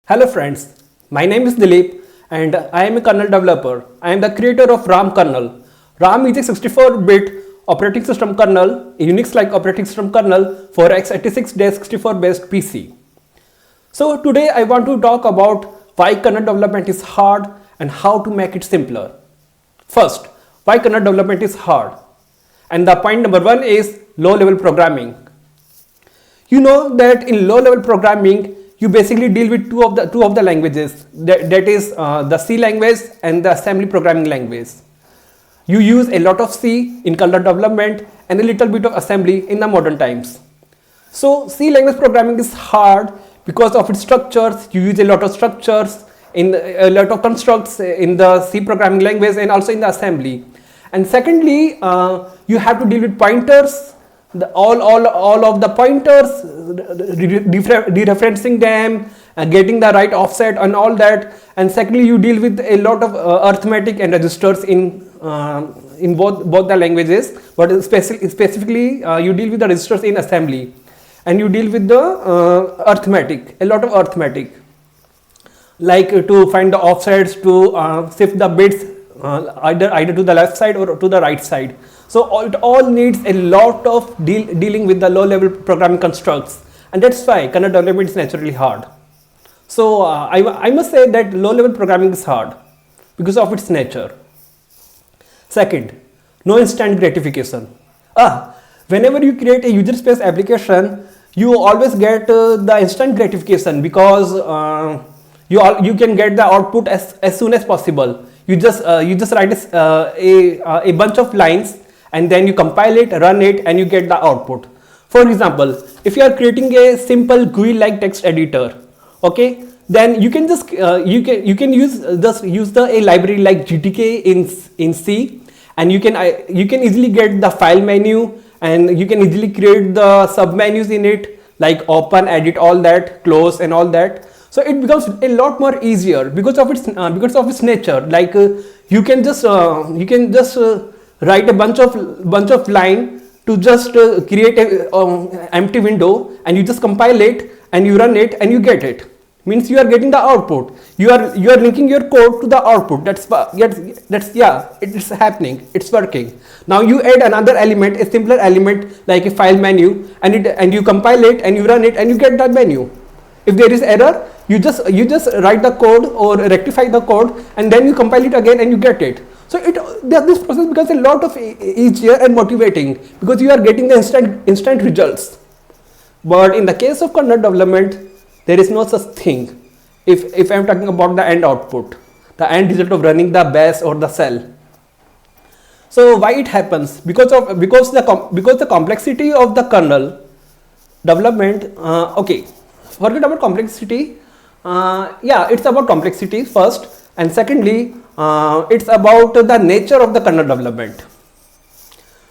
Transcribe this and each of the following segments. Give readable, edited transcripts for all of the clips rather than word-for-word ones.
Hello friends, my name is Dilip and I am a kernel developer. I am the creator of Raam kernel. Raam is a 64-bit operating system kernel, a Unix-like operating system kernel for x86-64 based PC. So today I want to talk about why kernel development is hard and how to make it simpler. First, why kernel development is hard? And the point number one is low-level programming. You know that in low-level programming, you basically deal with two of the languages. That is the C language and the assembly programming language. You use a lot of C in kernel development and a little bit of assembly in the modern times. So C language programming is hard because of its structures. You use a lot of structures in a lot of constructs in the C programming language and also in the assembly. And secondly, you have to deal with pointers. All of the pointers, dereferencing them, getting the right offset and all that. And secondly, you deal with a lot of arithmetic and registers in both the languages. But specifically, you deal with the registers in assembly, and you deal with the arithmetic, a lot of arithmetic, like to find the offsets, to shift the bits either to the left side or to the right side. So it all needs a lot of dealing with the low-level programming constructs, and that's why kernel development is naturally hard. So I must say that low-level programming is hard because of its nature. Second, no instant gratification. Whenever you create a user space application, you always get the instant gratification because you can get the output as soon as possible. You just write a bunch of lines, and then you compile it, run it, and you get the output. For example, if you are creating a simple GUI-like text editor, okay, then you can just you can use a library like GTK in C, and you can easily get the file menu, and you can easily create the sub menus in it like open, edit, all that, close, and all that. So it becomes a lot more easier because of its nature. Like you can just write a bunch of line to just create a empty window, and you just compile it and you run it and you get it. Means you are getting the output. You are linking your code to the output. It's happening. It's working. Now you add another element, a simpler element like a file menu, and you compile it and you run it and you get that menu. If there is error, you just write the code or rectify the code, and then you compile it again and you get it. So this process becomes a lot of easier and motivating because you are getting the instant results. But in the case of kernel development, there is no such thing. If I am talking about the end output, the end result of running the bash or the shell. So why it happens? Because the complexity of the kernel development. Okay, forget about complexity. It's about complexity first, and secondly, it's about the nature of the kernel development.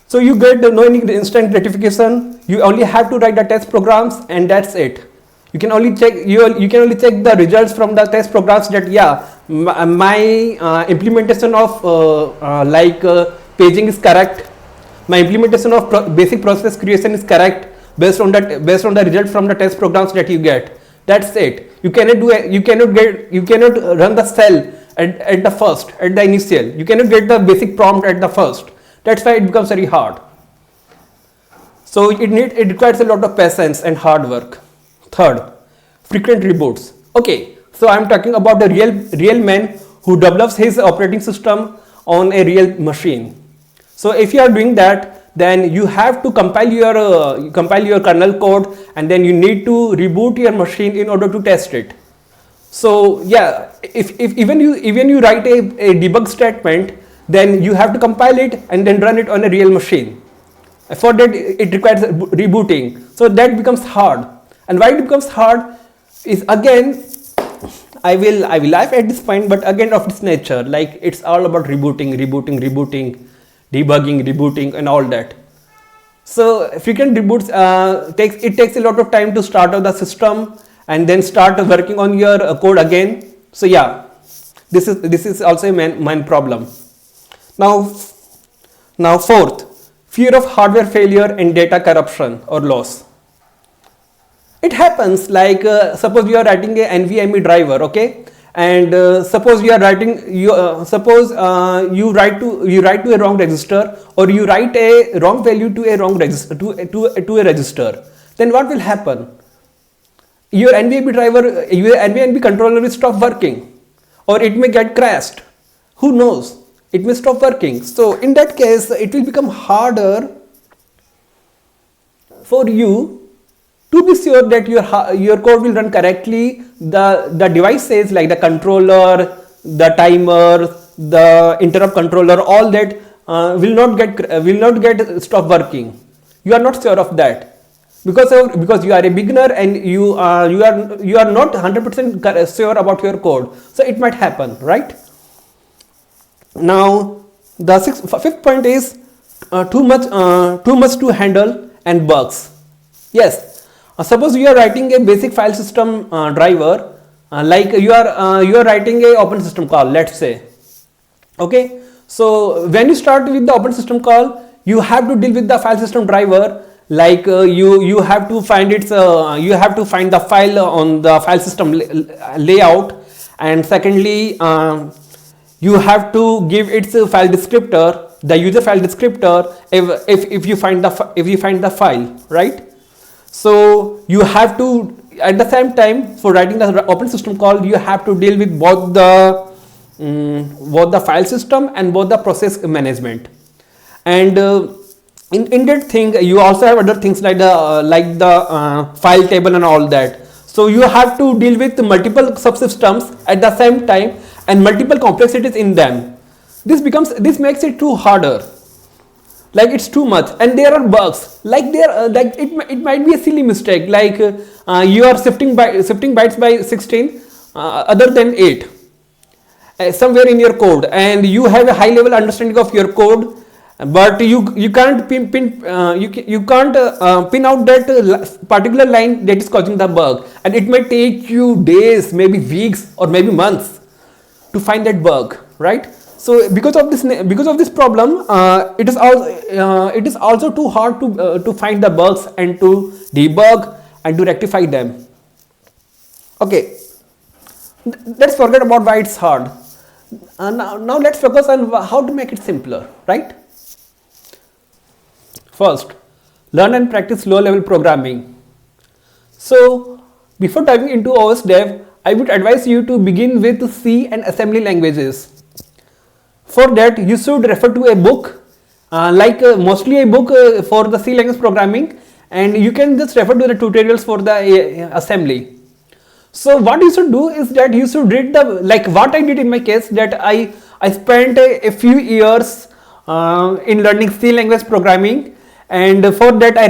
So you get no instant gratification. You only have to write the test programs, and that's it. You can only check the results from the test programs that my implementation of paging is correct. My implementation of basic process creation is correct based on the result from the test programs that you get. That's it. You cannot run the cell at the initial. You cannot get the basic prompt at the first. That's why it becomes very hard. So it requires a lot of patience and hard work. Third, frequent reboots. Okay, so I'm talking about a real man who develops his operating system on a real machine. So if you are doing that, then you have to compile your kernel code, and then you need to reboot your machine in order to test it. So yeah, if even you write a debug statement, then you have to compile it and then run it on a real machine. For that, it requires rebooting. So that becomes hard. And why it becomes hard is, again, I will laugh at this point, but again of its nature, like it's all about rebooting, debugging, rebooting, and all that. So frequent reboots takes a lot of time to start up the system and then start working on your code again. So yeah, this is also a main problem. Now fourth, fear of hardware failure and data corruption or loss. It happens like suppose you are writing a NVMe driver, okay, and suppose you are writing suppose you write to a wrong register, or you write a wrong value to a wrong register to a register. Then what will happen? Your NVMe driver, your NVMe controller will stop working, or it may get crashed. Who knows? It may stop working. So in that case, it will become harder for you to be sure that your code will run correctly. The devices like the controller, the timer, the interrupt controller, all that will not get stop working. You are not sure of that because you are a beginner and you are not 100% sure about your code. So it might happen, right? Now the fifth point is too much to handle and bugs. Yes, suppose you are writing a basic file system driver, like you are writing a open system call, let's say. Okay, so when you start with the open system call, you have to deal with the file system driver. Like you have to find the file on the file system layout, and secondly you have to give its file descriptor, the user file descriptor, if you find the file, right? So you have to, at the same time, for writing the open system call, you have to deal with both the file system and both the process management. And in that thing, you also have other things like the file table and all that. So you have to deal with multiple subsystems at the same time and multiple complexities in them. This makes it too harder. Like it's too much, and there are bugs. Like it might be a silly mistake. Like you are shifting bytes by 16 other than 8 somewhere in your code, and you have a high level understanding of your code, but you can't pin out that particular line that is causing the bug, and it might take you days, maybe weeks, or maybe months to find that bug, right? So because of this problem, it is also too hard to find the bugs and to debug and to rectify them. Okay, let's forget about why it's hard. Now let's focus on how to make it simpler, right? First, learn and practice low-level programming. So before diving into OS dev, I would advise you to begin with C and assembly languages. For that, you should refer to a book, mostly a book for the C language programming, and you can just refer to the tutorials for the assembly. So what you should do is that you should read like what I did in my case, that I spent a few years in learning C language programming, and for that I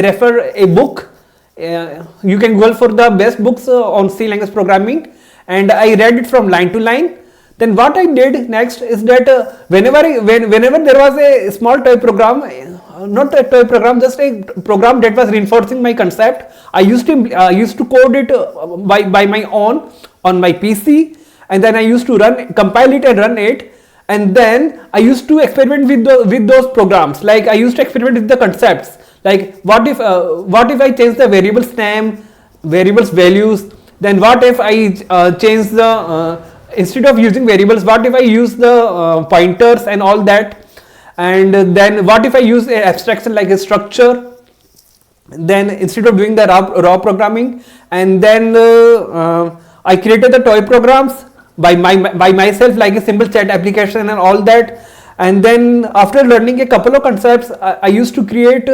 refer a book. You can Google for the best books on C language programming, and I read it from line to line. Then what I did next is that whenever there was a small toy program, not a toy program, just a program that was reinforcing my concept, I used to code it by my own on my PC, and then I used to compile it and run it, and then I used to experiment with those programs. Like I used to experiment with the concepts. Like what if I change the variables name, variables values? Then what if I change the instead of using variables, what if I use the pointers and all that? And then what if I use an abstraction like a structure? Then instead of doing the raw programming, and then I created the toy programs by myself, like a simple chat application and all that. And then after learning a couple of concepts, I used to create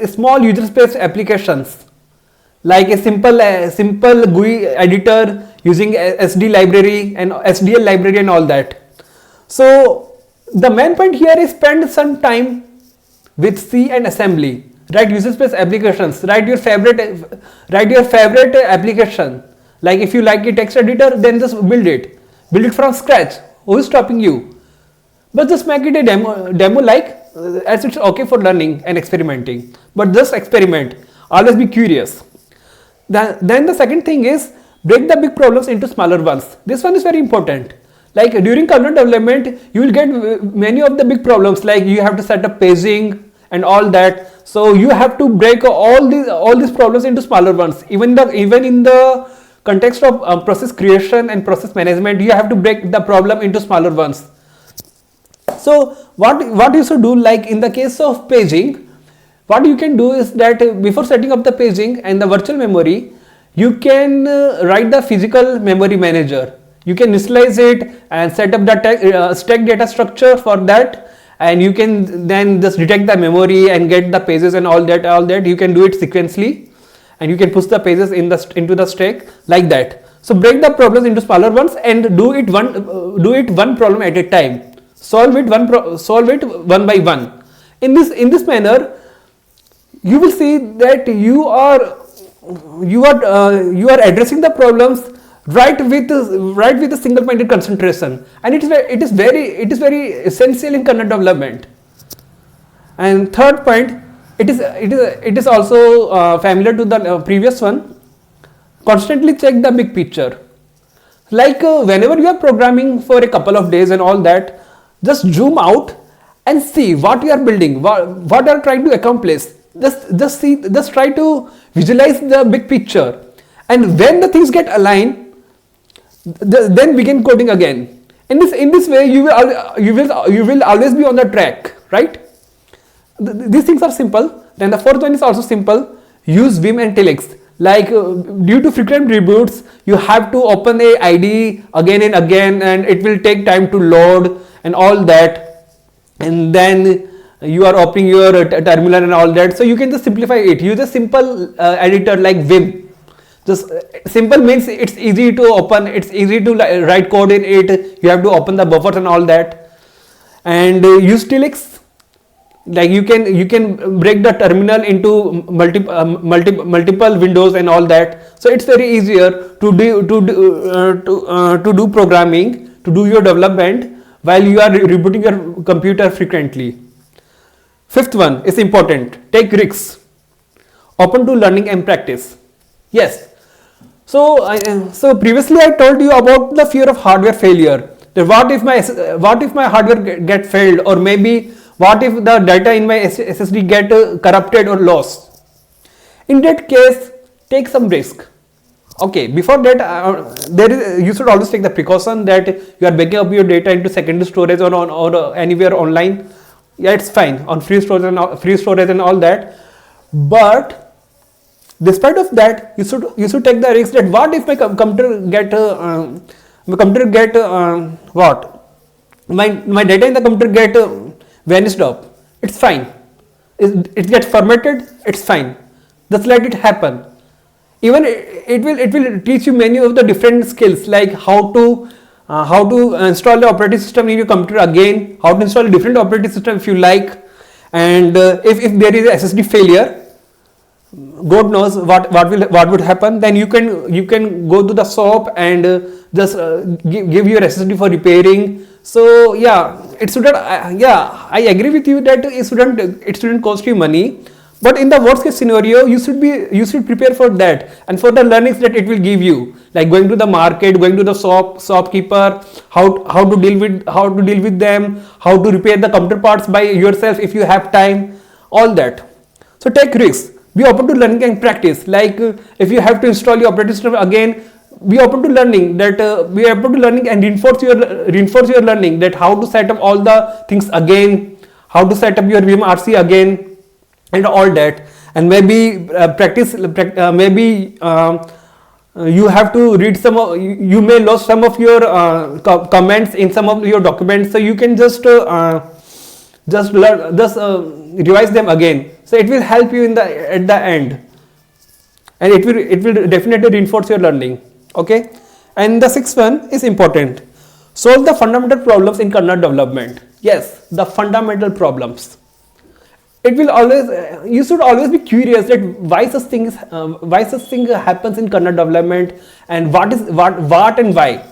small user space applications, like a simple GUI editor using SD library and SDL library and all that. So the main point here is spend some time with C and assembly. Write user space applications. Write your favorite application. Like if you like a text editor, then just build it from scratch. Who is stopping you? But just make it a demo like, as it's okay for learning and experimenting. But just experiment. Always be curious. Then the second thing is, break the big problems into smaller ones. This one is very important. Like during kernel development, you will get many of the big problems, like you have to set up paging and all that. So you have to break all these problems into smaller ones. Even in the context of process creation and process management, you have to break the problem into smaller ones. So what you should do, like in the case of paging, what you can do is that before setting up the paging and the virtual memory, you can write the physical memory manager. You can initialize it and set up the stack data structure for that, and you can then just detect the memory and get the pages and all that. You can do it sequentially, and you can push the pages into the stack like that. So break the problems into smaller ones and do it one problem at a time. Solve it one by one. In this manner, you will see that you are addressing the problems right with a single-minded concentration, and it is very essential in kernel development. And third point, it is also familiar to the previous one. Constantly check the big picture. Like whenever you are programming for a couple of days and all that, just zoom out and see what you are building, what you are trying to accomplish. Just try to visualize the big picture, and when the things get aligned, then begin coding again. In this way, you will always be on the track, right? These things are simple. Then the fourth one is also simple. Use Vim and Telex. Like due to frequent reboots, you have to open a IDE again and again, and it will take time to load and all that. And then you are opening your terminal and all that. So you can just simplify it. Use a simple editor like Vim. Just simple means it's easy to open, it's easy to write code in it. You have to open the buffers and all that. And use Telex. Like you can break the terminal into multiple windows and all that. So it's very easier to do programming, to do your development while you are rebooting your computer frequently. Fifth one is important. Take risks. Open to learning and practice. Yes. So previously I told you about the fear of hardware failure. That what if my hardware get failed, or maybe what if the data in my SSD get corrupted or lost. In that case, take some risk. Okay, before that, you should always take the precaution that you are backing up your data into secondary storage or anywhere online. Yeah, it's fine on free storage and all that. But despite of that, you should take the risk that what if my computer get my data in the computer get vanished up. It's fine. It gets formatted. It's fine. Just let it happen. Even it will teach you many of the different skills, like how to install the operating system in your computer again, how to install a different operating system if you like, and if there is a SSD failure, God knows what would happen. Then you can go to the shop and just give your SSD for repairing. So yeah, it shouldn't. I agree with you that it shouldn't cost you money. But in the worst case scenario, you should prepare for that and for the learnings that it will give you, like going to the market, going to the shopkeeper, how to deal with them, how to repair the computer parts by yourself if you have time, all that. So take risks. Be open to learning and practice. Like if you have to install your operating system again, be open to learning that. Be open to learning and reinforce your learning, that how to set up all the things again, how to set up your VMRC again, and all that. And maybe you have to read you may lose some of your comments in some of your documents, so you can just revise them again. So it will help you at the end, and it will definitely reinforce your learning. Okay. And the sixth one is important. Solve the fundamental problems in kernel development. Yes, the fundamental problems. It will always, you should always be curious that why such thing happens in kernel development, and what and why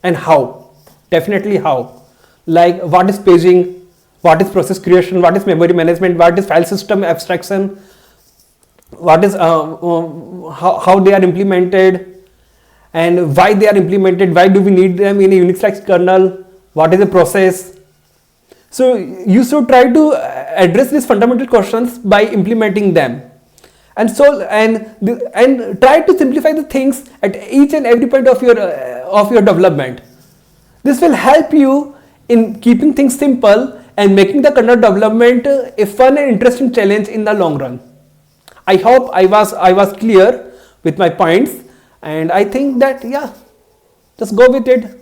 and how. Definitely how. Like what is paging, what is process creation, what is memory management, what is file system abstraction, what is how they are implemented, and why they are implemented, why do we need them in a Unix-like kernel, what is the process. So you should try to address these fundamental questions by implementing them, and and try to simplify the things at each and every point of your development. This will help you in keeping things simple and making the kernel development a fun and interesting challenge in the long run. I hope I was clear with my points, and I think that, yeah, just go with it.